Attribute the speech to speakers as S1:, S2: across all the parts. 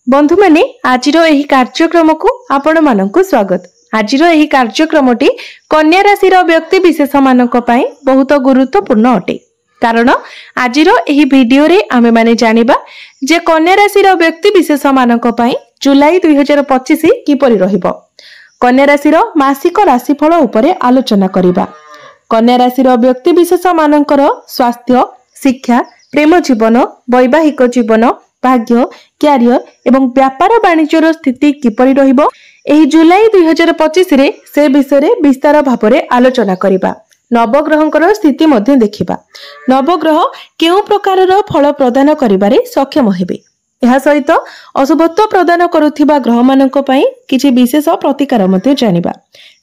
S1: बंधु माने आजिरो एही कार्यक्रम को आपण मानकु स्वागत। आजिरो एही कार्यक्रमटी कन्या राशि व्यक्ति विशेष मानक पई बहुत गुरुत्वपूर्ण अटे। कारण आजिरो एही वीडियो रे आमे माने जानिबा जे कन्या राशि व्यक्ति विशेष मानक पई जुलाई 2025 किपरि रहिबो। कन्या राशि मासिक राशिफल उपरे आलोचना करिबा। कन्या राशि व्यक्ति विशेष मानकर स्वास्थ्य, शिक्षा, प्रेम जीवन, वैवाहिक जीवन, भाग्य, क्यारियर एवं व्यापार वाणिज्यर स्थिति किपरि रहिबो एही जुलाई 2025 रे से विषय रे विस्तार भाबरे आलोचना करिबा। नवग्रहंकर स्थिति मध्ये देखिबा। नवग्रह केउ प्रकारर फल प्रदान करिबारे सक्षम हेबे। एहा सहित अशुभत्व प्रदान करुथिबा ग्रह मानक पई किछि विशेष प्रतिकार मध्ये जानिबा।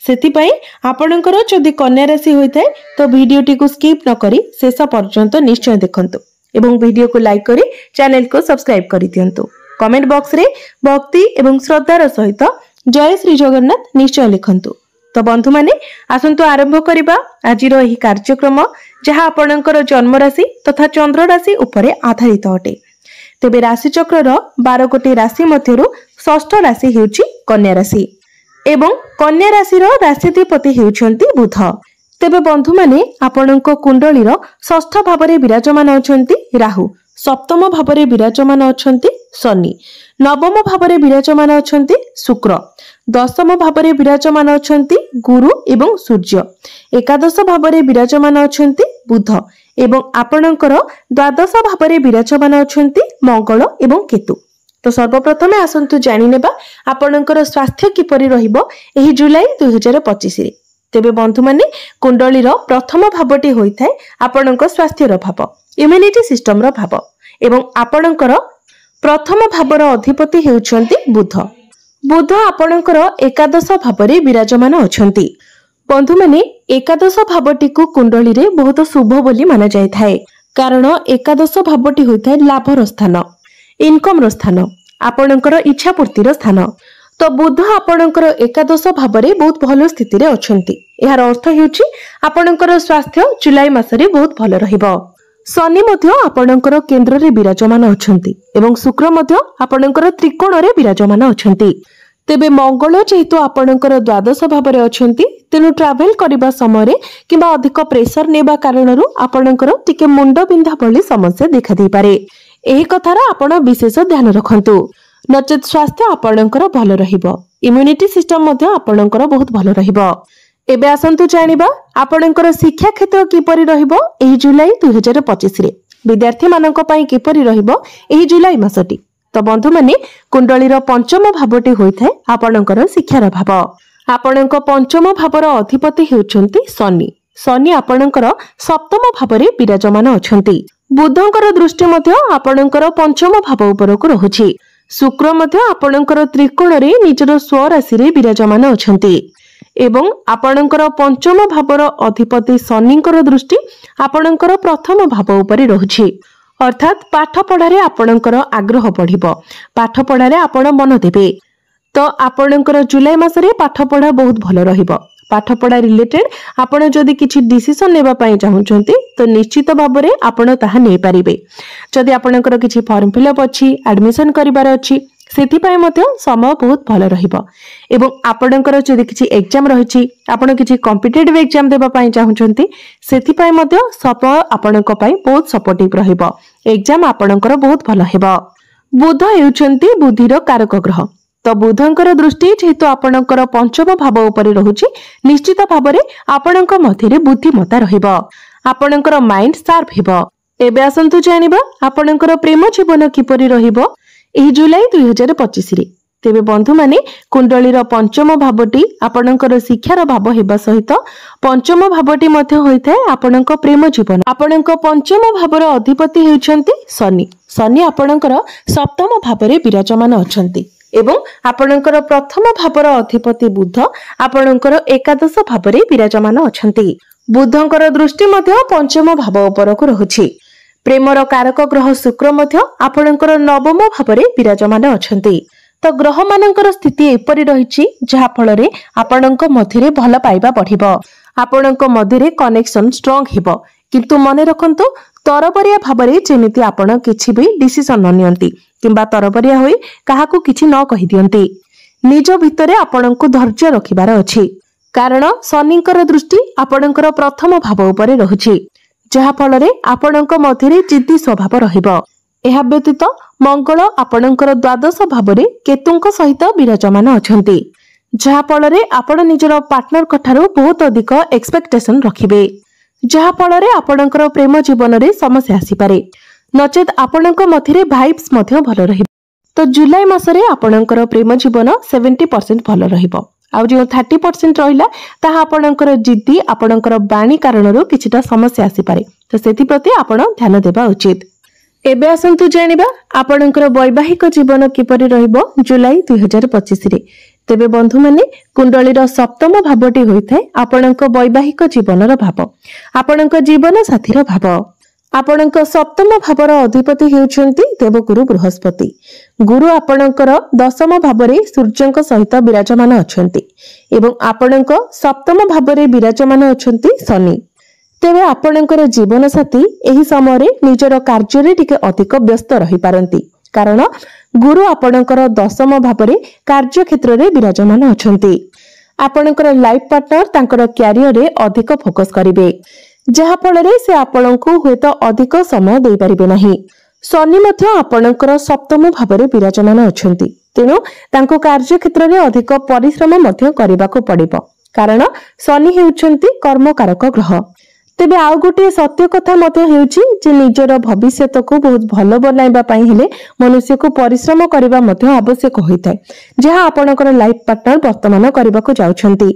S1: सेति पई आपणकर जदि कन्या राशि होइथाय तो वीडियोटी को स्किप न करी शेष पर्यंत निश्चय देखंतु एवं वीडियो को लाइक करी चैनल को सब्सक्राइब करि दियंतु। कमेंट बॉक्स रे भक्ति एवं श्रद्धार सहित जय श्री जगन्नाथ निश्चय लिखंतु। तो बंधु माने आसंतु आरंभ करिबा आजिरो एही कार्यक्रम जहा आपणकर जन्म राशि तथा चंद्र राशि उपरे आधारित अटे। तेबे राशि चक्रर 12 गोटी राशि मध्यरु षष्ठ राशि हेउची कन्या राशि एवं कन्या राशिर राशिधिपति हेउछंती बुध। तेबे बंधु माने आपणक कुंडलीर षष्ठ भावरे विराजमान अछंती राहु, सप्तम भावरे विराजमान अछंती शनि, नवम भावरे विराजमान अछंती शुक्र, दशम भावरे विराजमान अछंती गुरु एवं सूर्य, एकादश भावरे विराजमान अछंती बुध एवं आपणकर द्वादश भावरे विराजमान अछंती मंगल एवं केतु। तो सर्वप्रथमे आसंतु जानि नेबा आपणकर स्वास्थ्य किपरि रहिबो एही जुलाई 2025 रे। तेबे बंधु माने कुंडलीर प्रथम भावटी होइथाय आपणक स्वास्थ्यर भाव, इम्युनिटी सिस्टम रो भाव एवं आपणकर प्रथम भावर अधिपति हेउछंती बुध। बुध आपणकर एकादश भावरे विराजमान अछंती। बंधु माने एकादश भावटी को कुंडली रे बहुत शुभ बोली माना जाय थाए। कारण एकादश भावटी होइथाय लाभर स्थान, इनकम रो स्थान, आपणकर इच्छा पूर्तिर स्थान। तो बुध आपणकर एकादश भावरे बहुत भलो स्थिति रे अछंती। एहार अर्थ हेउची आपणकर स्वास्थ्य जुलाई मासरे बहुत भलो रहिबो। शनि मध्य आपणकर केंद्र रे विराजमान अछंती एवं शुक्र मध्य आपणकर त्रिकोण रे विराजमान अछंती। तेबे मंगल जेहेतु आपणकर द्वादश भावरे अछंती तेनु ट्रैवल करिबा समय रे किबा अधिक प्रेशर नेबा कारणरू आपणकर टिके मुंड बिंधा भली समस्या देखा दै पारे। एही कथार आपण विशेष ध्यान रखंतु, नचेत स्वास्थ्य आपणकर भलो रहिबो, इम्युनिटी सिस्टम मध्य आपणकर बहुत भलो रहिबो। एबे आसंतु जानिबा आपणकर शिक्षा क्षेत्र किपरि रहिबो एही जुलाई 2025 रे। विद्यार्थी मानक पई किपरि रहिबो एही जुलाई मासटी। तो बंधु माने कुंडलीर पंचम भावटी होइथाय आपणकर शिक्षार भाव। आपणक पंचम भावर अधिपति हेउछंती शनि। शनि आपणकर सप्तम भावरे विराजमान अछंती। बुधंकर दृष्टि मध्य आपणकर पंचम भाव उपरको रहुछि। शुक्र मध्य आपणकर त्रिकोण रे निजर स्वराशि रे विराजमान अछंती एवं आपणकर पंचम भावर अधिपति शनिकर दृष्टि आपणकर प्रथम भाव उपरे रहुछि। अर्थात पाठ पढ़ारे आपणकर आग्रह बढ़िबो, पाठ पढ़ारे आपण मन देबे। तो आपणकर जुलाई मासरे पाठ पढ़ा बहुत भलो रहिबो। पाठ पढ़ा रिलेटेड आपण जदि किछि डिसिजन नेबा पई चाहुचंती तो निश्चित भाबरे आपण ताहा नै पारिबे। जदि आपणकर किछि फॉर्म फिलअप अछि, एडमिशन करिबार अछि, सेति पई मध्ये समय बहुत भलो रहिबो। एवं आपणकर जदि किछि एग्जाम रहिछि, आपण किछि कॉम्पिटिटिव एग्जाम देबा पई चाहुचंती, सेति पई मध्ये समय आपणक पई बहुत सपोर्टिव रहिबो। एग्जाम आपणकर बहुत भलो हेबो। बुध हेउचंती बुद्धिर कारक ग्रह। तो बुधंकर दृष्टि जेहेतु आपणकर पंचम भाव उपरे रहुछि, निश्चित भाबरे आपणक मध्यरे बुद्धिमत्ता रहिबो, आपणकर माइंड शार्प हेबो। एबे आसंतु जानिबा आपणकर प्रेम जीवन किपरि रहिबो एही जुलाई 2025 रे। तेबे बंधु माने कुंडलीर पंचम भावटी आपणकर शिक्षार भाव हेबा सहित पंचम भावटी मध्ये होइथाय आपणक प्रेम जीवन। आपणक पंचम भावर अधिपति हेउछंती शनि। शनि आपणकर सप्तम भावरे विराजमान अछंती एवं आपणकर प्रथम भावर अधिपति बुध आपणकर एकादश भावरे विराजमान अछंती। बुधंकर दृष्टि मध्ये पंचम भाव उपरको रहुछि। प्रेमर कारक ग्रह शुक्र मध्ये आपणकर नवम भावरे विराजमान अछंती। तो ग्रह मानकर स्थिति एपरि रहिछि जहा फलरे आपणक मध्यरे भल पाइबा बढ़िबो, आपणक मध्यरे कनेक्शन स्ट्रांग हेबो। किंतु मने रखंतु तरबरिया भाबरे जेमिति आपण किछि भी डिसिजन न नियंती, किंबा तरबरिया होई काहाकू किछि न कहि दियंती। निज भितरे आपणंकु धैर्य रखिबार अछि, कारण शनिंकर दृष्टि आपणंकर प्रथम भाव उपरे रहुछि, जहा फଳରେ आपणंक मध्यरे जिद्दी स्वभाव रहिबो। एहा व्यतीत मंगल आपणंकर द्वादश भावरे केतुंक सहित विराजमान अछंती, जहा फଳରେ आपण निजर पार्टनर कठारु बहुत अधिक एक्सपेक्टेशन रखिबे, जहा फଳରେ आपणंकर प्रेम जीवन रे समस्या आसी पारे, नचेत आपणंक मध्यरे वाइब्स मध्य भल रहिबो। तो जुलाई मासरे आपणंकर प्रेम जीवन 70% भल रहिबो, आउ जो 30% रहिला ताहा आपणंकर जिद्दी आपणंकर बाणी कारणरू किछिटा समस्या आसी पारे, तो सेति प्रति आपण ध्यान देबा उचित। एबे आसंतु जानिबा आपणंकर वैवाहिक जीवन किपरि रहिबो जुलाई 2025 रे। तेबे बंधु माने कुंडलीर सप्तम भावटी होइथाय आपणंक वैवाहिक जीवनर भाव, आपणंक जीवन साथीर भाव। आपणंक सप्तम भावर अधिपति हेउछंती देवगुरु बृहस्पति। गुरु आपणंकर दशम भावरे सूर्यंक सहित विराजमान अछंती एवं आपणंक सप्तम भावरे विराजमान अछंती शनि। तेबे आपणंकर जीवन साथी एही समय निजर कार्य टिके अधिक व्यस्त रही पारंती, कारण गुरु आपणंकर दशम भावरे कार्य क्षेत्र रे विराजमान अछंती। आपणंकर लाइफ पार्टनर तांकर कैरियर रे अधिक फोकस करिवे, जहा फଳରେ से आपणंकु हुएत अधिक समय देई परिबे नाही। शनि मध्य आपणंकर सप्तम भावरे विराजमान अछंती, तेनु तांको कार्य क्षेत्र रे अधिक परिश्रम मध्य करिबाको पड़िबो, कारण शनि हेउछंती कर्मकारक ग्रह। तेबे आउ गोटे सत्य कथा मत हेउची जे निजर भविष्यत को बहुत भल बनाइबा पई हेले मनुष्य को परिश्रम करिबा मध्य आवश्यक होइथाय, जहा आपणकर लाइफ पार्टनर वर्तमान करिबाको जाउछंती।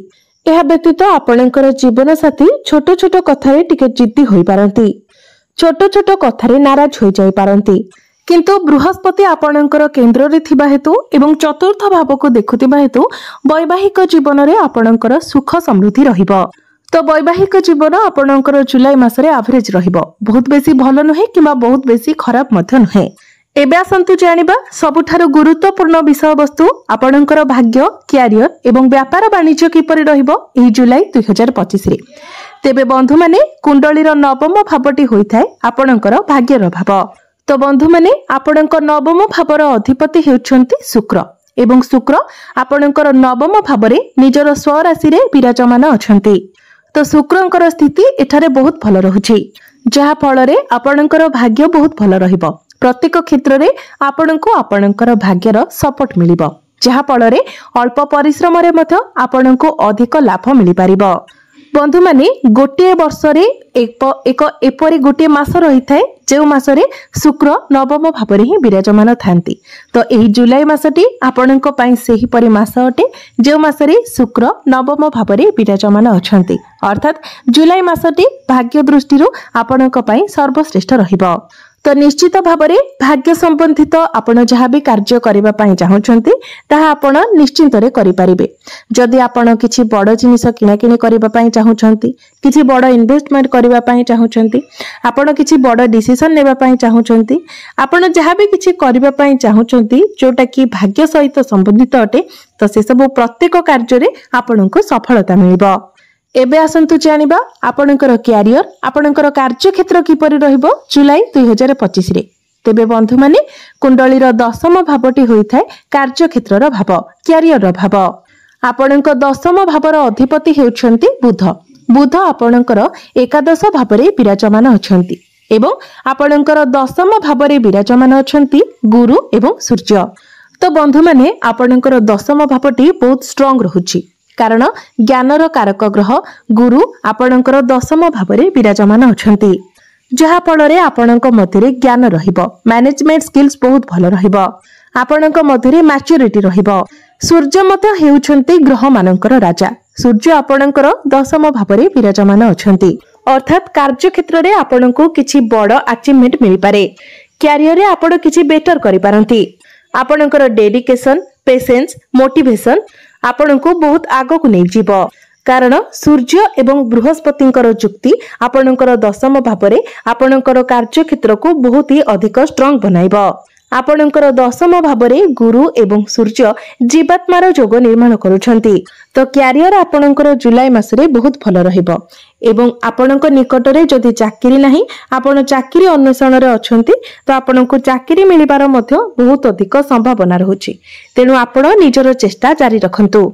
S1: एहा व्यतीत आपणकर जीवन साथी छोट छोट कथारे टिके जिद्दी होई पारंती, छोट छोट कथारे नाराज होई जाई पारंती, किंतु बृहस्पति आपणकर केंद्र रे थिबा हेतु एवं चतुर्थ भाव को देखुथिबा हेतु वैवाहिक जीवन रे आपणकर सुख समृद्धि रहिबो। तो वैवाहिक जीवन आपणकर जुलाई मासरे एवरेज रहिबो, बहुत बेसी भल नहे किंबा बहुत बेसी खराब मध्य नहे। एबे आसंतु जानिबा सबुठारु गुरुत्वपूर्ण विषय वस्तु आपणकर भाग्य, कैरियर एवं व्यापार वाणिज्य किपरि रहिबो एही जुलाई 2025 रे। तेबे बंधु माने कुंडलीर नवम भावटी होइथाय आपणकर भाग्यर भाव। तो बंधु माने आपणकर नवम भावर अधिपति हेउछंती शुक्र एवं शुक्र आपणकर नवम भावरे निजर स्वराशि रे विराजमान अछंती। तो शुक्रंकर स्थिति एठारे बहुत भल रहुछि, जहा फଳରେ आपणकर भाग्य बहुत भल रहिबो। प्रत्येक क्षेत्र रे आपणको आपणकर भाग्यर सपोर्ट मिलिबो, जहा फଳରେ अल्प परिश्रम रे मध्य आपणको अधिक लाभ मिलि पारिबो। बंधु माने गोटे वर्ष रे एक एपरि गोटे मास रहिथाय जे मासरे शुक्र नवम भावरे ही विराजमान थांती। तो एही जुलाई मासटी आपणको पई सेही परि मास अटे जे मासरे शुक्र नवम भावरे विराजमान अछंती, अर्थात जुलाई मासटी भाग्य दृष्टिरू आपणको पई सर्वश्रेष्ठ रहिबो। तो निश्चित भावरे भाग्य संबंधित आपण जहाँ भी कार्य करबा पई चाहुचंती ताहा आपण निश्चिंत रे करि परिबे। जदि आपण किछि बड़ जिनिस किना किनि करबा पई चाहुचंती, किछि बड़ इन्वेस्टमेंट करबा पई चाहुचंती, आपण किछि बड़ डिसीजन नेबा पई चाहुचंती, आपण जहाँ भी किछि करबा पई चाहुचंती जोटा कि भाग्य सहित संबंधित अटे, तो से सब प्रत्येक कार्य रे आपणको सफलता मिलिबो। एबे आसंतु जानिबा आपणकर कैरियर, आपणकर कार्य क्षेत्र किपरि रहिबो जुलाई 2025 रे। तेबे बंधु माने कुंडलीर दशम भावटी होइथाय कार्य क्षेत्रर भाव, कैरियर भाव। आपणक दशम भावर अधिपति हेउछंती बुध। बुध आपणकर एकादश भावरे विराजमान अछंती एवं आपणकर दशम भावरे विराजमान अछंती गुरु एवं सूर्य। तो बंधु माने आपणकर दशम भावटी बहुत स्ट्रांग रहुछि, कारण ज्ञानर कारक ग्रह गुरु आपणकर दशम भावरे विराजमान अछंती, जहा फଳରେ आपणक मध्यरे ज्ञान रहिबो, मैनेजमेंट स्किल्स बहुत भल रहिबो, आपणक मध्यरे मैच्योरिटी रहिबो। सूर्य मत हेउछंती ग्रह मानकर राजा। सूर्य आपणकर दशम भावरे विराजमान अछंती, अर्थात कार्य क्षेत्र रे आपणको किछि बड़ अचीवमेंट मिलि पारे। कैरियर रे आपण किछि बेटर करि पारंती। आपणकर डेडिकेशन, पेशेंस, मोटिवेशन आपणको बहुत आगो को नै जीवो, कारण सूर्य एवं बृहस्पतिंकर जुक्ति आपणकर दशम भावरे आपणकर कार्य क्षेत्र को बहुत ही अधिक स्ट्रांग बनाइबो। आपणकर दशम भावरे गुरु एवं सूर्य जीवात्मार जोग निर्माण करुछंती। तो कैरियर आपणकर जुलाई मासरे बहुत भल रहिबो। एवं आपणक निकटरे जदि चाकरी नाही आपण चाकरी अन्वेषण रे अछंती तो आपणको चाकरी मिलिबार मध्य बहुत अधिक संभावना रहुछि। तेणु आपण निजर चेष्टा जारी रखंतु।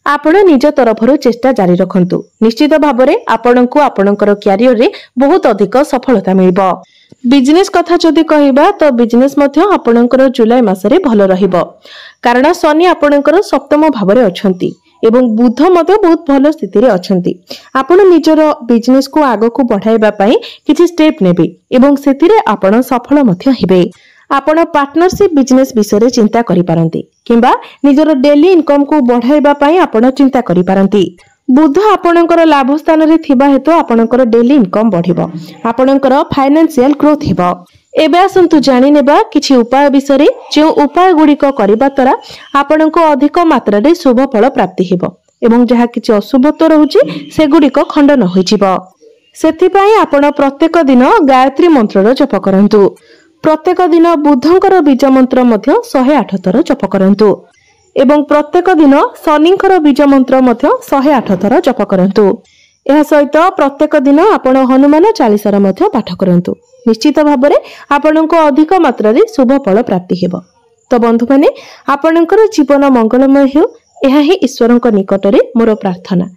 S1: आपण निज तरफरु चेष्टा जारी रखंतु। निश्चित भाबरे आपणको आपणकर क्यारियर रे बहुत अधिक सफलता मिलिबो। बिजनेस कथा जदि कहिबा तो बिजनेस मध्य आपणकर जुलाई मासरे भलो रहिबो, कारण शनि आपणकर सप्तम भावरे अछंती एवं बुध मध्य बहुत भलो स्थिति रे अछंती। आपण निजर बिजनेस को आगो को बढ़ाइबा पई किछि स्टेप नेबे एवं सेतिरे आपण सफल मध्य हेबे। आपण पार्टनरशिप बिजनेस विषय रे चिंता करि पारंती किंबा निजर डेली इनकम को बढ़ाइबा पई आपण चिंता करि पारंती। बुध आपणकर लाभ स्थान रे थिबा हेतु आपणकर डेली इनकम बढ़िबो, आपणकर फाइनेंशियल ग्रोथ हेबो। एबे आसंतु जानि नेबा किछि उपाय विषय रे, जे उपाय गुड़िक करिबा द्वारा आपणको अधिक मात्रा रे शुभ फल प्राप्ति हेबो एवं जहा किछि अशुभत्व रहुछि से गुड़िक खंडन होइजिबो। सेथि पई आपण प्रत्येक दिन गायत्री मंत्र रो जप करंतु। प्रत्येक दिन बुधंकर बीज मंत्र मध्य 108 थर जप करंतु एवं प्रत्येक दिन शनिंकर बीज मंत्र मध्य 108 थर जप करंतु। एहा सहित प्रत्येक दिन आपण हनुमान चालीसा मध्य पाठ करंतु। निश्चित भाबरे आपणको अधिक मात्रा रे शुभ फल प्राप्ति हेबो। तो बंधु माने आपणकर जीवन मंगलमय हो, एहा ही ईश्वरक निकटरे मोर प्रार्थना।